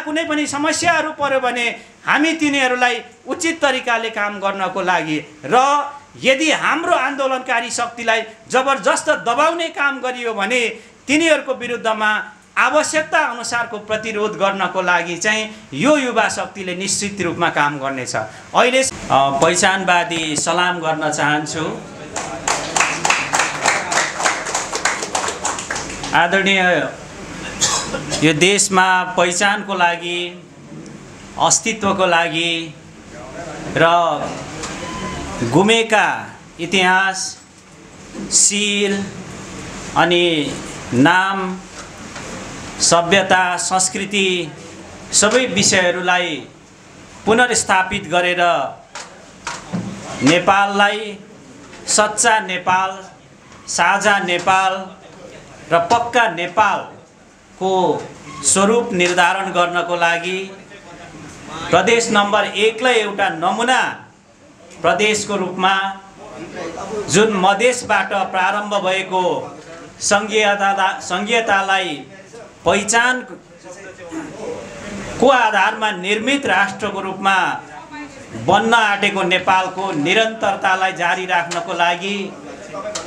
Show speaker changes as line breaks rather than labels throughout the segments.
यहाँ कुनै पनि समस्याहरू पर्यो भने हामी तिनीहरूलाई उचित तरिकाले काम गर्नको लागि र यदि हाम्रो आन्दोलनकारी शक्तिलाई जबरजस्त दबाउने काम गरियो भने तिनीहरूको विरुद्धमा आवश्यकता अनुसारको प्रतिरोध गर्नको लागि चाहिँ यो युवा शक्तिले निश्चित रूपमा काम गर्नेछ। अहिले पहिचानवादी सलाम गर्न चाहन्छु। आदरणीय यो देशमा पहिचानको लागि, अस्तित्वको लागि र गुमेका इतिहास, शील अनि नाम, सभ्यता, संस्कृति सबै विषयहरूलाई पुनर्स्थापित गरेर नेपाललाई सच्चा नेपाल, साझा नेपाल र पक्का नेपालको स्वरूप निर्धारण गर्नको लागि प्रदेश नम्बर 1 लाई एउटा नमुना प्रदेशको रूपमा जुन मधेसबाट प्रारम्भ भएको संघीयतालाई पहिचानको आधारमा निर्मित राष्ट्रको रूपमा बन्न आँटेको नेपालको निरन्तरतालाई जारी राख्नको लागि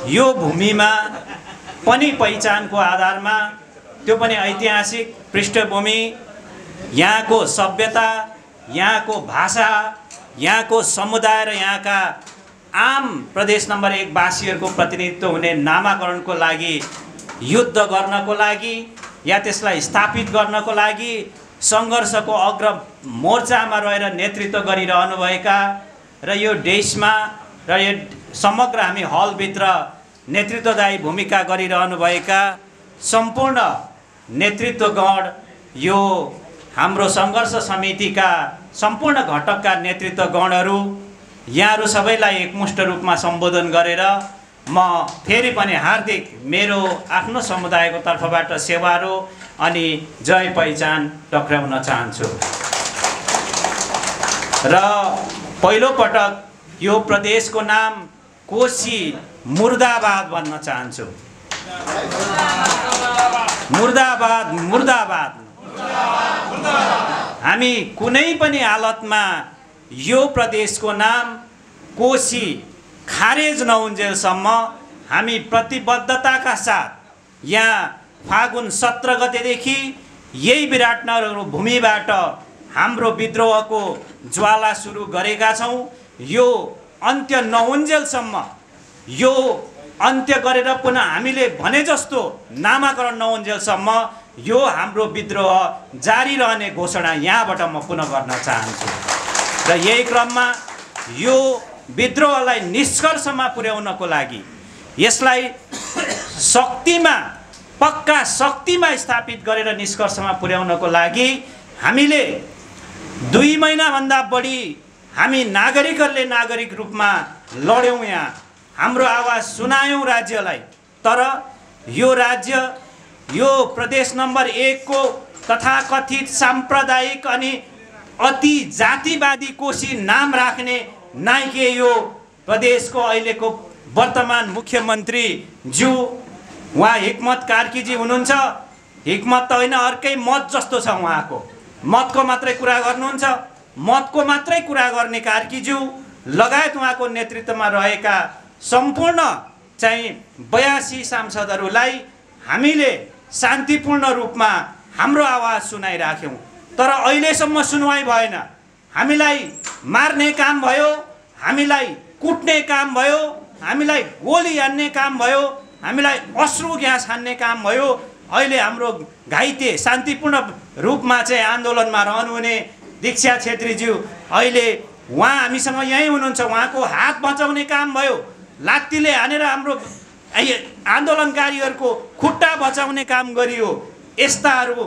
यो भूमिमा पनि पहिचानको आधारमा, त्यो पनि ऐतिहासिक पृष्ठभूमि, यहाँको सभ्यता, यहाँको भाषा, यहाँको समुदाय र यहाँका आम प्रदेश नम्बर 1 वासीहरूको प्रतिनिधित्व हुने नामाकरणको लागि, युद्ध गर्नको लागि या त्यसलाई स्थापित गर्नको लागि सङ्घर्षको अग्र मोर्चामा रहेर नेतृत्व गरिरहनुभएका र यो देशमा र यो समग्र हामी हलभित्र नेतृत्वदायी भूमिका गरिरहनुभएका सम्पूर्ण नेतृत्वगण, यो हाम्रो सङ्घर्ष समितिका सम्पूर्ण घटकका नेतृत्वगणहरू, यहाँहरू सबैलाई एकमुष्ट रूपमा सम्बोधन गरेर म फेरि पनि हार्दिक मेरो आफ्नो समुदायको तर्फबाट सेवारो अनि जय पहिचान टक्राउन चाहन्छु। र पहिलो पटक यो प्रदेशको नाम कोशी मुर्दाबाद भन्न चाहन्छु। मुर्दाबाद, मुर्दाबाद। हामी कुनै पनि हालतमा यो प्रदेशको नाम कोशी खारेज नहुन्जेलसम्म हामी प्रतिबद्धताका साथ यहाँ फागुन 17 गतेदेखि यही विराटनगर भूमिबाट हाम्रो विद्रोहको ज्वाला सुरु गरेका छौँ। यो अन्त्य नहुन्जेलसम्म, यो अन्त्य गरेर पुनः हामीले भने जस्तो नामाकरण नहुन्जेलसम्म यो हाम्रो विद्रोह जारी रहने घोषणा यहाँबाट म पुनः गर्न चाहन्छु। र यही क्रममा यो विद्रोहलाई निष्कर्षमा पुर्याउनको लागि, यसलाई शक्तिमा, पक्का शक्तिमा स्थापित गरेर निष्कर्षमा पुर्याउनको लागि हामीले 2 महिनाभन्दा बढी हामी नागरिकहरूले नागरिक रूपमा लड्यौँ। यहाँ हाम्रो आवाज सुनायौँ राज्यलाई। तर यो राज्य, यो प्रदेश नम्बर 1 को तथाकथित सांप्रदायिक अनि अति जातिवादी कोशी नाम राख्ने नाइके यो प्रदेशको अहिलेको वर्तमान मुख्यमन्त्री ज्यू, उहाँ हिक्मत कार्कीजी हुनुहुन्छ। हिक्मत त होइन, अर्कै मत जस्तो छ उहाँको। मतको मात्रै कुरा गर्नुहुन्छ, मतको मात्रै कुरा गर्ने कार्कीज्यू लगायत उहाँको नेतृत्वमा रहेका सम्पूर्ण चाहिँ 82 सांसदहरूलाई हामीले शान्तिपूर्ण रूपमा हाम्रो आवाज सुनाइराख्यौँ। तर अहिलेसम्म सुनवाई भएन। हामीलाई मार्ने काम भयो, हामीलाई कुट्ने काम भयो, हामीलाई गोली हान्ने काम भयो, हामीलाई अश्रु ग्यास हान्ने काम भयो। अहिले हाम्रो घाइते शान्तिपूर्ण रूपमा चाहिँ आन्दोलनमा रहनुहुने दीक्षा छेत्रीज्यू, अहिले उहाँ हामीसँग यहीँ हुनुहुन्छ। उहाँको हात बचाउने काम भयो, लात्तीले हानेर हाम्रो आन्दोलनकारीहरूको खुट्टा बचाउने काम गरियो। यस्ताहरू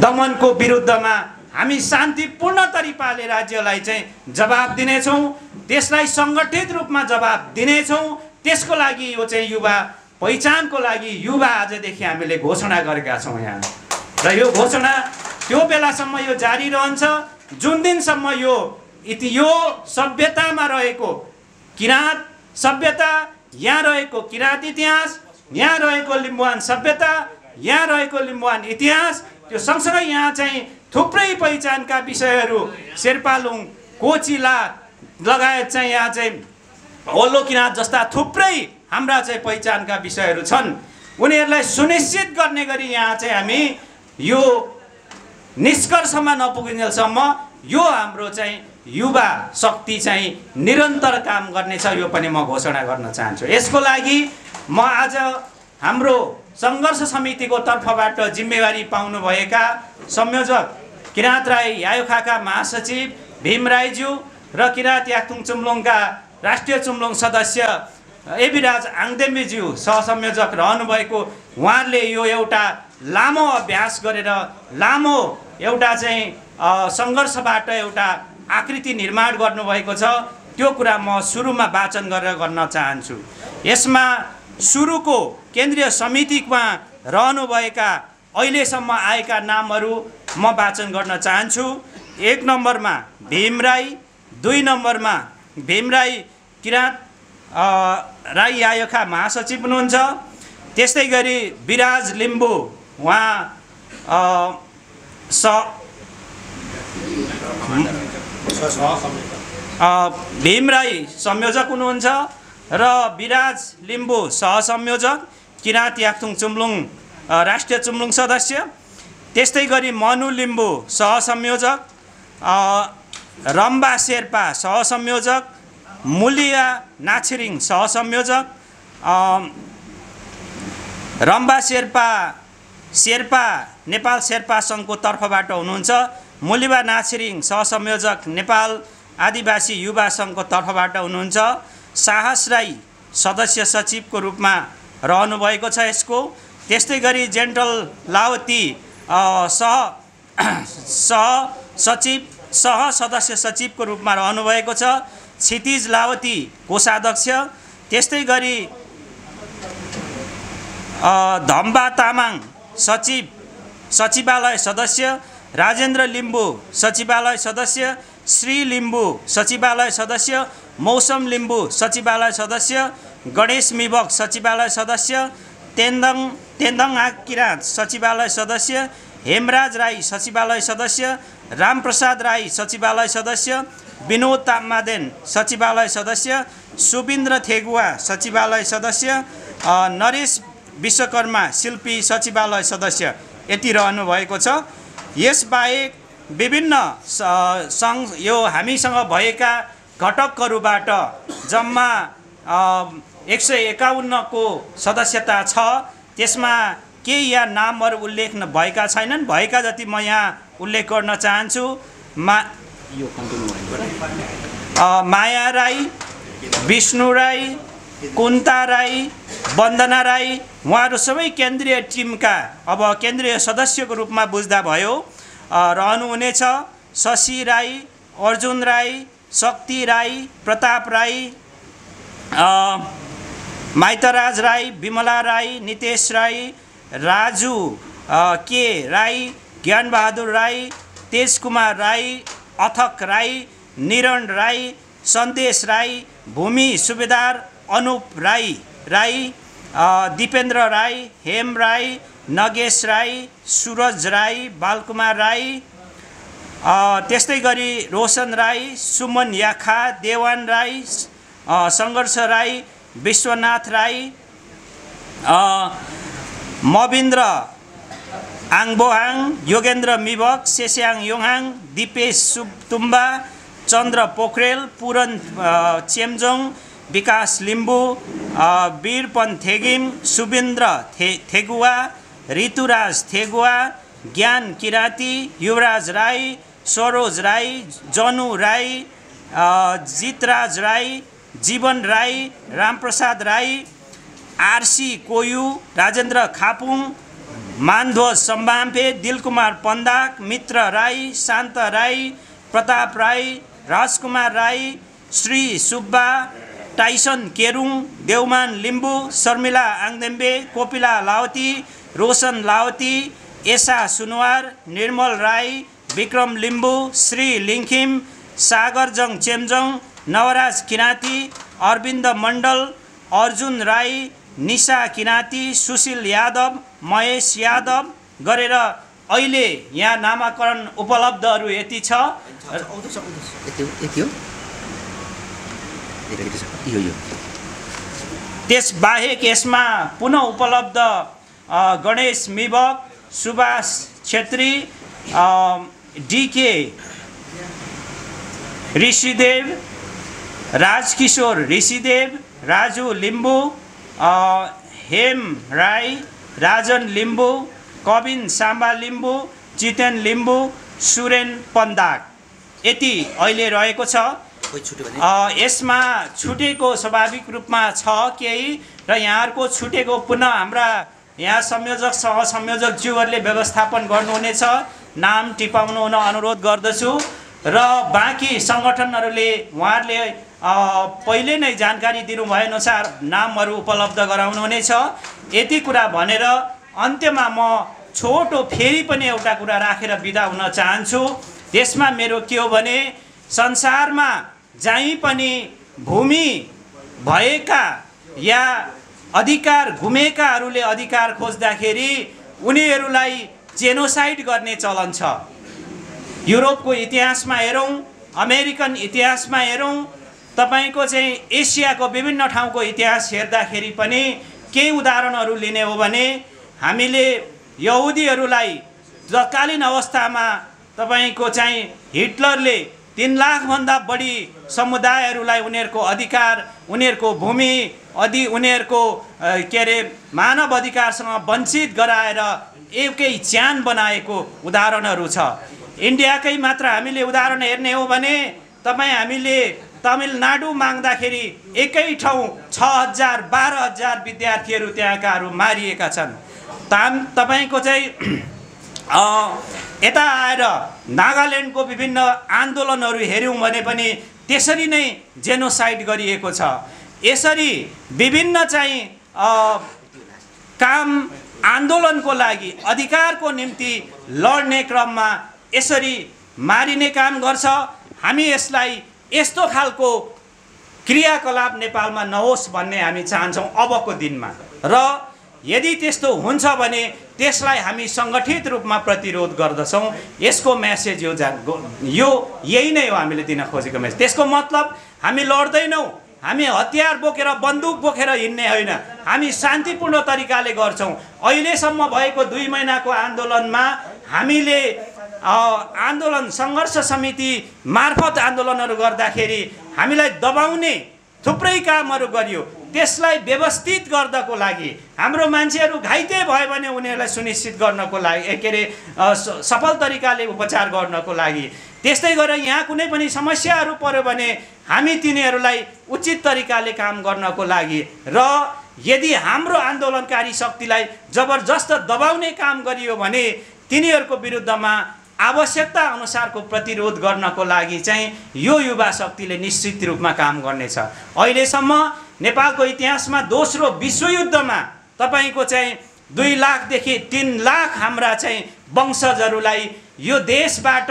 दमनको विरुद्धमा हामी शान्तिपूर्ण तरिकाले राज्यलाई चाहिँ जवाब दिनेछौँ, त्यसलाई सङ्गठित रूपमा जवाब दिनेछौँ। त्यसको लागि यो चाहिँ युवा पहिचानको लागि युवा आजदेखि हामीले घोषणा गरेका छौँ यहाँ। र यो घोषणा त्यो बेलासम्म यो जारी रहन्छ जुन दिनसम्म यो सभ्यतामा रहेको किराँत सभ्यता, यहाँ रहेको किराँत इतिहास, यहाँ रहेको लिम्बुवान सभ्यता, यहाँ रहेको लिम्बुवान इतिहास त्यो सँगसँगै यहाँ चाहिँ थुप्रै पहिचानका विषयहरू शेर्पालुङ कोचिला लगायत चाहिँ यहाँ चाहिँ होलो किराँत जस्ता थुप्रै हाम्रा चाहिँ पहिचानका विषयहरू छन्। उनीहरूलाई सुनिश्चित गर्ने गरी यहाँ चाहिँ हामी यो निष्कर्षमा नपुगिन्जेलसम्म यो हाम्रो चाहिँ युवा शक्ति चाहिँ निरन्तर काम गर्नेछ, यो पनि म घोषणा गर्न चाहन्छु। यसको लागि म आज हाम्रो सङ्घर्ष समितिको तर्फबाट जिम्मेवारी पाउनुभएका संयोजक किराँत राई यायुखाका महासचिव भीम राईज्यू र किराँत याक्थुङ चुम्लोङका राष्ट्रिय चुम्लोङ सदस्य एबिराज आङदेम्बेज्यू सहसंयोजक रहनुभएको, उहाँहरूले यो एउटा लामो अभ्यास गरेर लामो एउटा चाहिँ सङ्घर्षबाट एउटा आकृति निर्माण गर्नुभएको छ। त्यो कुरा म सुरुमा वाचन गरेर गर्न चाहन्छु। यसमा सुरुको केन्द्रीय समितिमा रहनुभएका अहिलेसम्म आएका नामहरू म वाचन गर्न चाहन्छु। 1 नम्बरमा भीम राई, 2 नम्बरमा भीम राई किराँत राई यायुखा महासचिव हुनुहुन्छ। त्यस्तै गरी विराज लिम्बू, उहाँ भीम राई संयोजक हुनुहुन्छ र विराज लिम्बू सहसंयोजक किराँत याक्थुङ चुम्लोङ राष्ट्रिय चुम्लोङ सदस्य। त्यस्तै गरी मनु लिम्बू सहसंयोजक, रम्बा शेर्पा सहसंयोजक, मुलिया नाछिरिङ सहसंयोजक, रम्बा शेर्पा नेपाल शेर्पा सङ्घको तर्फबाट हुनुहुन्छ। मुलिबा नाछिरिङ सहसंयोजक नेपाल आदिवासी युवा सङ्घको तर्फबाट हुनुहुन्छ। साहस राई सदस्य सचिवको रूपमा रहनुभएको छ यसको। त्यस्तै गरी जेन्टल लावती सह सदस्य सचिवको रूपमा रहनुभएको छ। क्षितिज लावती कोषाध्यक्ष। त्यस्तै गरी धम्बा तामाङ सचिवालय सदस्य, राजेन्द्र लिम्बू सचिवालय सदस्य, श्री लिम्बू सचिवालय सदस्य, मौसम लिम्बू सचिवालय सदस्य, गणेश मिबक सचिवालय सदस्य, तेन्दङ किराँत सचिवालय सदस्य, हेमराज राई सचिवालय सदस्य, रामप्रसाद राई सचिवालय सदस्य, विनोद तामादेन सचिवालय सदस्य, सुबिन्द्र थेगुवा सचिवालय सदस्य, नरेश विश्वकर्मा शिल्पी सचिवालय सदस्य, यति रहनुभएको छ। यसबाहेक विभिन्न यो हामीसँग भएका घटकहरूबाट जम्मा 151 को सदस्यता छ। त्यसमा केही यहाँ नामहरू उल्लेख भएका छैनन्, भएका जति म यहाँ उल्लेख गर्न चाहन्छु। माया राई, विष्णु राई, कुन्ता राई, वन्दना राई, उहाँहरू सबै केन्द्रीय टिमका अब केन्द्रीय सदस्यको रूपमा बुझ्दा भयो रहनुहुनेछ। शशि राई, अर्जुन राई, शक्ति राई, प्रताप राई, माइतराज राई, विमला राई, नितेश राई, राजु के राई, ज्ञानबहादुर राई, तेजकुमार राई, अथक राई, निरण राई, सन्देश राई, भूमि सुबेदार, अनुप राई, दिपेन्द्र राई, हेम राई, नगेश राई, सुरज राई, बालकुमार राई, त्यस्तै गरी रोशन राई, सुमन याखा, देवान राई, सङ्घर्ष राई, विश्वनाथ राई, मविन्द्र आङबोहाङ, योगेन्द्र मिबक, सेस्याङ योङहाङ, दिपेश तुम्बा, चन्द्र पोखरेल, पुरन चेम्जोङ, विकास लिम्बू, वीरपन थेगिम, सुबिन्द्र थेगुवा, ऋतुराज थेगुवा, ज्ञान किराँती, युवराज राई, सरोज राई, जनु राई, जितराज राई, जीवन राई, रामप्रसाद राई, आरसी कोयु, राजेन्द्र खापुङ, मानध्वज सम्बाम्फे, दिलकुमार पन्दाक, मित्र राई, शान्त राई, प्रताप राई, राजकुमार राई, श्री सुब्बा, टाइसन केरुङ, देवमान लिम्बू, शर्मिला आङदेम्बे, कोपिला लावती, रोशन लावती, एसा सुनवार, निर्मल राई, विक्रम लिम्बू, श्री लिङखिम, सागरजङ चेम्जोङ, नवराज किराँती, अरविन्द मण्डल, अर्जुन राई, निशा किराँती, सुशील यादव, महेश यादव गरेर अहिले यहाँ नामाकरण उपलब्धहरू यति छ। त्यसबाहेक यसमा पुनः उपलब्ध गणेश मिबक, सुभाष छेत्री, DK ऋषिदेव, राजकिशोर ऋषिदेव, राजु लिम्बू, हेम राई, राजन लिम्बू, कविन साम्बा लिम्बू, जितेन लिम्बू, सुरेन पन्दाक यति अहिले रहेको छ। यसमा छुटेको स्वाभाविक रूपमा छ केही र यहाँहरूको छुटेको पुनः हाम्रा यहाँ संयोजक सहसंयोजकज्यूहरूले व्यवस्थापन गर्नुहुनेछ। नाम टिपाउनु हुन अनुरोध गर्दछु र बाँकी सङ्गठनहरूले उहाँहरूले पहिले नै जानकारी दिनुभएअनुसार नामहरू उपलब्ध गराउनुहुनेछ। यति कुरा भनेर अन्त्यमा म छोटो फेरि पनि एउटा कुरा राखेर बिदा हुन चाहन्छु। त्यसमा मेरो के हो भने संसारमा जहीँ पनि भूमि भएका या अधिकार गुमेकाहरूले अधिकार खोज्दाखेरि उनीहरूलाई जेनोसाइड गर्ने चलन छ। युरोपको इतिहासमा हेरौँ, अमेरिकन इतिहासमा हेरौँ, तपाईको चाहिँ एसियाको विभिन्न ठाउँको इतिहास हेर्दाखेरि पनि केही उदाहरणहरू लिने हो भने हामीले यहुदीहरूलाई तत्कालीन अवस्थामा तपाईको चाहिँ हिटलरले 3 लाखभन्दा बढी समुदायहरूलाई उनीहरूको अधिकार, उनीहरूको भूमि, उनीहरूको के अरे मानव अधिकारसँग वञ्चित गराएर एकै च्यान बनाएको उदाहरणहरू छ। इन्डियाकै मात्र हामीले उदाहरण हेर्ने हो भने हामीले तमिलनाडु माग्दाखेरि एकै ठाउँ 6000-12000 विद्यार्थीहरू त्यहाँकाहरू मारिएका छन्। तपाईको चाहिँ यता आएर नागाल्यान्डको विभिन्न आन्दोलनहरू हेऱ्यौँ भने पनि त्यसरी नै जेनोसाइड गरिएको छ। यसरी विभिन्न चाहिँ काम आन्दोलनको लागि अधिकारको निम्ति लड्ने क्रममा यसरी मारिने काम गर्छ। हामी यसलाई यस्तो खालको क्रियाकलाप नेपालमा नहोस् भन्ने हामी चाहन्छौँ अबको दिनमा र यदि त्यस्तो हुन्छ भने त्यसलाई हामी सङ्गठित रूपमा प्रतिरोध गर्दछौँ। यसको मेसेज यो यही नै हो हामीले दिन खोजेको मेसेज। त्यसको मतलब हामी लड्दैनौँ, हामी हतियार बोकेर बन्दुक बोकेर हिँड्ने होइन, हामी शान्तिपूर्ण तरिकाले गर्छौँ। अहिलेसम्म भएको 2 महिनाको आन्दोलनमा हामीले आन्दोलन सङ्घर्ष समिति मार्फत आन्दोलनहरू गर्दाखेरि हामीलाई दबाउने थुप्रै कामहरू गरियो। त्यसलाई व्यवस्थित गर्नको लागि हाम्रो मान्छेहरू घाइते भयो भने उनीहरूलाई सुनिश्चित गर्नको लागि के अरे सफल तरिकाले उपचार गर्नको लागि, त्यस्तै गरेर यहाँ कुनै पनि समस्याहरू पर्यो भने हामी तिनीहरूलाई उचित तरिकाले काम गर्नको लागि र यदि हाम्रो आन्दोलनकारी शक्तिलाई जबरजस्त दबाउने काम गरियो भने तिनीहरूको विरुद्धमा आवश्यकता अनुसारको प्रतिरोध गर्नको लागि चाहिँ यो युवा शक्तिले निश्चित रूपमा काम गर्नेछ। अहिलेसम्म नेपालको इतिहासमा दोस्रो विश्वयुद्धमा तपाईको चाहिँ 2 लाखदेखि 3 लाख हाम्रा चाहिँ वंशजहरूलाई यो देशबाट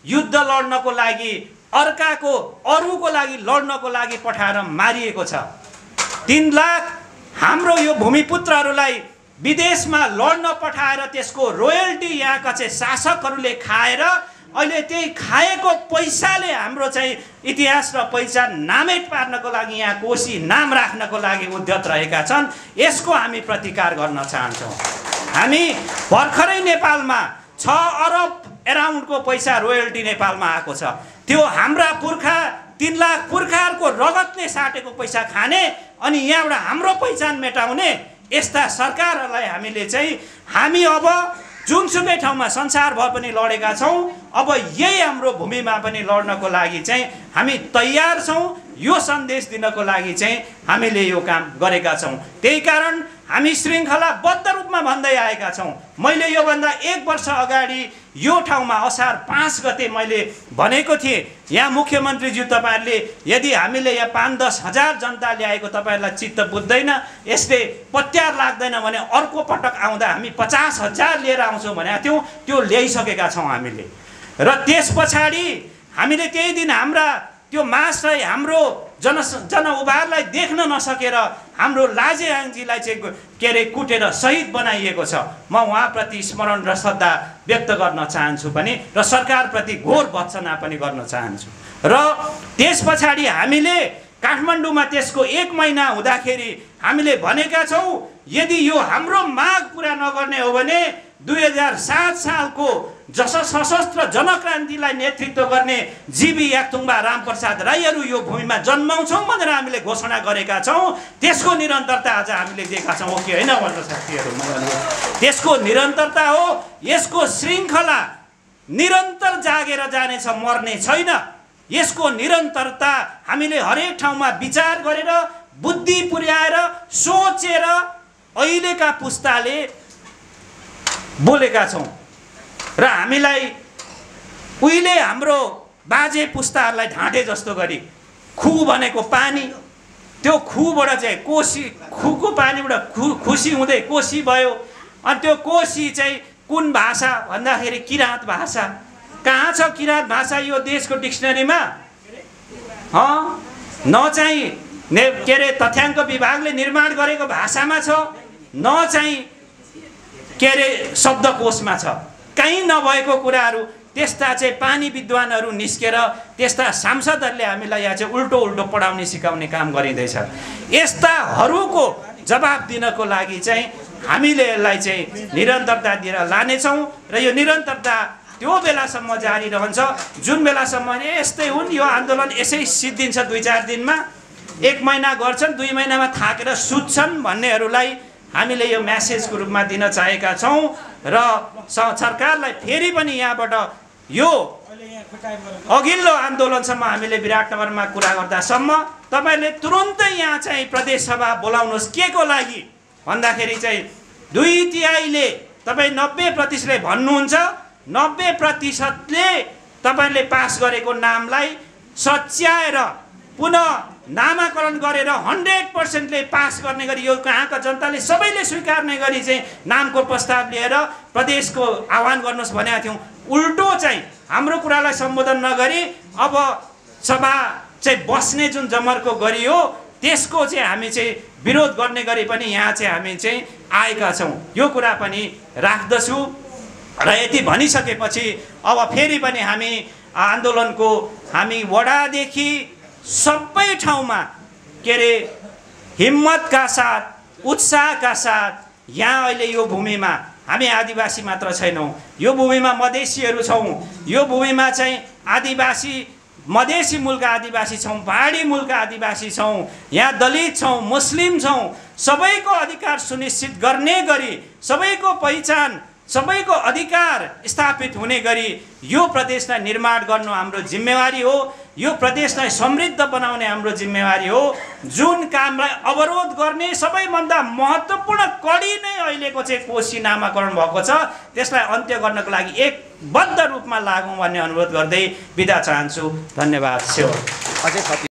युद्ध लड्नको लागि अरूको लागि लड्नको लागि पठाएर मारिएको छ। 3 लाख हाम्रो यो भूमिपुत्रहरूलाई विदेशमा लड्न पठाएर त्यसको रोयल्टी यहाँका चाहिँ शासकहरूले खाएर अहिले त्यही खाएको पैसाले हाम्रो चाहिँ इतिहास र पहिचान नामेट पार्नको लागि यहाँ कोशी नाम राख्नको लागि उद्यत रहेका छन्। यसको हामी प्रतिकार गर्न चाहन्छौँ। हामी भर्खरै नेपालमा 6 अरब एराउन्डको पैसा रोयल्टी नेपालमा आएको छ। त्यो हाम्रा पुर्खा 3 लाख पुर्खाहरूको रगतले साटेको पैसा खाने अनि यहाँबाट हाम्रो पहिचान मेटाउने यस्ता सरकारहरूलाई हामी अब जुनसुकै ठाउँमा संसारभर पनि लडेका छौँ। अब यही हाम्रो भूमिमा पनि लड्नको लागि चाहिँ हामी तयार छौँ। यो सन्देश दिनको लागि चाहिँ हामीले यो काम गरेका छौँ। त्यही कारण हामी श्रृङ्खलाबद्ध रूपमा भन्दै आएका छौँ। मैले योभन्दा 1 वर्ष अगाडि यो ठाउँमा असार 5 गते मैले भनेको थिएँ, यहाँ मुख्यमन्त्रीज्यू तपाईँहरूले यदि हामीले यहाँ 5-10 हजार जनता ल्याएको तपाईँहरूलाई चित्त बुझ्दैन, यसले पत्यार लाग्दैन भने अर्को पटक आउँदा हामी 50,000 लिएर आउँछौँ भने त्यो ल्याइसकेका छौँ हामीले। र त्यस पछाडि हामीले त्यही दिन हाम्रा त्यो मासलाई हाम्रो जनउभारलाई देख्न नसकेर हाम्रो लाजेहाङजीलाई चाहिँ के अरे कुटेर शहीद बनाइएको छ। म उहाँप्रति स्मरण र श्रद्धा व्यक्त गर्न चाहन्छु पनि र सरकारप्रति घोर भर्त्सना पनि गर्न चाहन्छु। र त्यस पछाडि हामीले काठमाडौँमा त्यसको 1 महिना हुँदाखेरि हामीले भनेका छौँ यदि यो हाम्रो माग पुरा नगर्ने हो भने 2007 सालको सशस्त्र जनक्रान्तिलाई नेतृत्व गर्ने जीवी याक्थुङबा रामप्रसाद राईहरू यो भूमिमा जन्माउँछौँ भनेर हामीले घोषणा गरेका छौँ। त्यसको निरन्तरता आज हामीले दिएका छौँ हो कि होइन भन्न साथीहरू? त्यसको निरन्तरता हो। यसको श्रृङ्खला निरन्तर जागेर जानेछ, मर्ने छैन। यसको निरन्तरता हामीले हरेक ठाउँमा विचार गरेर बुद्धि पुर्याएर सोचेर अहिलेका पुस्ताले बोलेका छौँ र हामीलाई उहिले हाम्रो बाजे पुस्ताहरूलाई ढाँटे जस्तो गरी खु भनेको पानी, त्यो खुबाट चाहिँ कोसी, खुको पानीबाट खुसी हुँदै कोसी भयो। अनि त्यो कोसी चाहिँ कुन भाषा भन्दाखेरि किराँत भाषा। कहाँ छ किराँत भाषा यो देशको डिक्सनरीमा? न चाहिँ के अरे तथ्याङ्क विभागले निर्माण गरेको भाषामा छ, न चाहिँ के अरे शब्दकोशमा छ। कहीँ नभएको कुराहरू त्यस्ता चाहिँ पानी विद्वानहरू निस्केर त्यस्ता सांसदहरूले हामीलाई यहाँ चाहिँ उल्टो उल्टो पढाउने सिकाउने काम गरिँदैछ। यस्ताहरूको जवाब दिनको लागि चाहिँ हामीले यसलाई चाहिँ निरन्तरता दिएर लानेछौँ र यो निरन्तरता त्यो बेलासम्म जारी रहन्छ जुन बेलासम्म यस्तै हुन्। यो आन्दोलन यसै सिद्धिन्छ 2-4 दिनमा, 1 महिना गर्छन्, 2 महिनामा थाकेर सुत्छन् भन्नेहरूलाई हामीले यो म्यासेजको रूपमा दिन चाहेका छौँ। र सरकारलाई फेरि पनि यहाँबाट यो अघिल्लो आन्दोलनसम्म हामीले विराटनगरमा कुरा गर्दासम्म तपाईँले तुरुन्तै यहाँ चाहिँ प्रदेश सभा बोलाउनुहोस्। के को लागि भन्दाखेरि चाहिँ 2/3ले तपाईँ 90%ले भन्नुहुन्छ, 90%ले तपाईँले पास गरेको नामलाई सच्याएर पुनः नामाकरण गरेर 100%ले पास गर्ने गरी यो कहाँका जनताले सबैले स्वीकार्ने गरी चाहिँ नामको प्रस्ताव लिएर प्रदेशको आह्वान गर्नुहोस् भनेका थियौँ। उल्टो चाहिँ हाम्रो कुरालाई सम्बोधन नगरी अब सभा चाहिँ बस्ने जुन जमर्को गरियो त्यसको चाहिँ हामी चाहिँ विरोध गर्ने गरी पनि यहाँ चाहिँ हामी चाहिँ आएका छौँ। यो कुरा पनि राख्दछु र यति भनिसकेपछि अब फेरि पनि हामी आन्दोलनको हामी वडादेखि सबै ठाउँमा के अरे हिम्मतका साथ उत्साहका साथ यहाँ अहिले यो भूमिमा हामी आदिवासी मात्र छैनौँ, यो भूमिमा मधेसीहरू छौँ, यो भूमिमा चाहिँ आदिवासी मधेसी मूलका आदिवासी छौँ, पहाडी मूलका आदिवासी छौँ, यहाँ दलित छौँ, मुस्लिम छौँ। सबैको अधिकार सुनिश्चित गर्ने गरी सबैको पहिचान सबैको अधिकार स्थापित हुने गरी यो प्रदेशलाई निर्माण गर्नु हाम्रो जिम्मेवारी हो। यो प्रदेशलाई समृद्ध बनाउने हाम्रो जिम्मेवारी हो। जुन कामलाई अवरोध गर्ने सबैभन्दा महत्त्वपूर्ण कडी नै अहिलेको चाहिँ कोशी नामाकरण भएको छ, त्यसलाई अन्त्य गर्नको लागि एकबद्ध रूपमा लागौँ भन्ने अनुरोध गर्दै बिदा चाहन्छु। धन्यवाद।